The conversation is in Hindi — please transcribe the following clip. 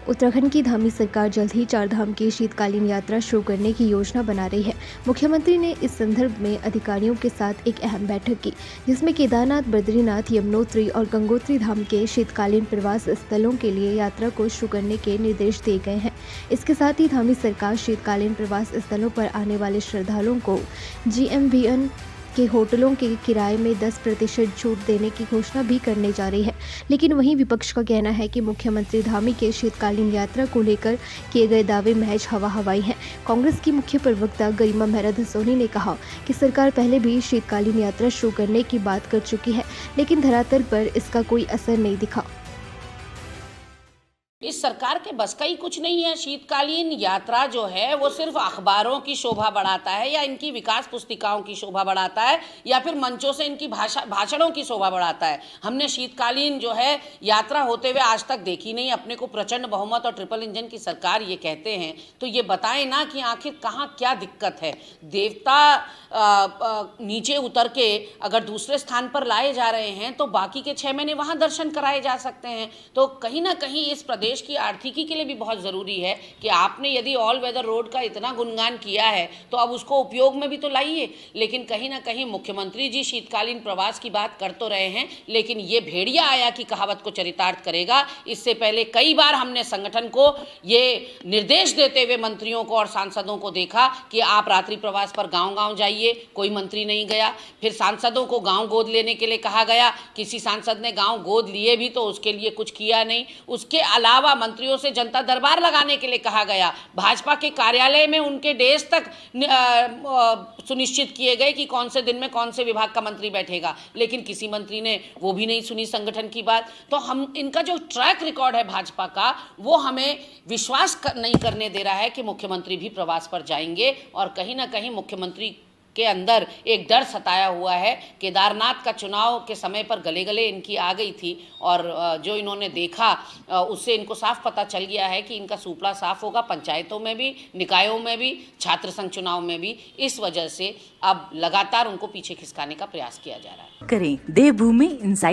उत्तराखंड की धामी सरकार जल्द ही चारधाम की शीतकालीन यात्रा शुरू करने की योजना बना रही है। मुख्यमंत्री ने इस संदर्भ में अधिकारियों के साथ एक अहम बैठक की, जिसमें केदारनाथ, बद्रीनाथ, यमुनोत्री और गंगोत्री धाम के शीतकालीन प्रवास स्थलों के लिए यात्रा को शुरू करने के निर्देश दिए गए हैं। इसके साथ ही धामी सरकार शीतकालीन प्रवास स्थलों पर आने वाले श्रद्धालुओं को GMVN के होटलों के किराए में 10% छूट देने की घोषणा भी करने जा रही है। लेकिन वहीं विपक्ष का कहना है कि मुख्यमंत्री धामी के शीतकालीन यात्रा को लेकर किए गए दावे महज हवा-हवाई हैं। कांग्रेस की मुख्य प्रवक्ता गरिमा मेहरा सोनी ने कहा कि सरकार पहले भी शीतकालीन यात्रा शुरू करने की बात कर चुकी है, लेकिन धरातल पर इसका कोई असर नहीं दिखा। इस सरकार के बस का ही कुछ नहीं है। शीतकालीन यात्रा जो है वो सिर्फ अखबारों की शोभा बढ़ाता है या इनकी विकास पुस्तिकाओं की शोभा बढ़ाता है या फिर मंचों से इनकी भाषणों की शोभा बढ़ाता है। हमने शीतकालीन जो है यात्रा होते हुए आज तक देखी नहीं। अपने को प्रचंड बहुमत और ट्रिपल इंजन की सरकार ये कहते हैं, तो ये बताएं ना कि आखिर कहाँ क्या दिक्कत है। देवता नीचे उतर के अगर दूसरे स्थान पर लाए जा रहे हैं तो बाकी के 6 महीने वहाँ दर्शन कराए जा सकते हैं। तो कहीं ना कहीं इस प्रदेश की आर्थिकी के लिए भी बहुत ज़रूरी है कि आपने यदि ऑल वेदर रोड का इतना गुणगान किया है तो अब उसको उपयोग में भी तो लाइए। लेकिन कहीं ना कहीं मुख्यमंत्री जी शीतकालीन प्रवास की बात कर तो रहे हैं, लेकिन ये भेड़िया आया की कहावत को चरितार्थ करेगा। इससे पहले कई बार हमने संगठन को ये निर्देश देते हुए मंत्रियों को और सांसदों को देखा कि आप रात्रि प्रवास पर गाँव-गाँव जाइए, कोई मंत्री नहीं गया। फिर सांसदों को गाँव गोद लेने के लिए कहा गया, किसी सांसद ने गाँव गोद लिए भी तो उसके लिए कुछ किया नहीं। उसके अलावा मंत्रियों से जनता दरबार लगाने के लिए कहा गया। भाजपा के कार्यालय में उनके डेस्क तक सुनिश्चित किए गए कि कौन से दिन में कौन से विभाग का मंत्री बैठेगा, लेकिन किसी मंत्री ने वो भी नहीं सुनी संगठन की बात। तो हम इनका जो ट्रैक रिकॉर्ड है भाजपा का, वो हमें विश्वास नहीं करने दे रहा है कि मुख्यमंत्री भी प्रवास पर जाएंगे। और कहीं ना कहीं मुख्यमंत्री के अंदर एक डर सताया हुआ है। केदारनाथ का चुनाव के समय पर गले गले इनकी आ गई थी और जो इन्होंने देखा उससे इनको साफ पता चल गया है कि इनका सूपड़ा साफ होगा, पंचायतों में भी, निकायों में भी, छात्र संघ चुनाव में भी। इस वजह से अब लगातार उनको पीछे खिसकाने का प्रयास किया जा रहा है। करें देवभूमि इंसाइट।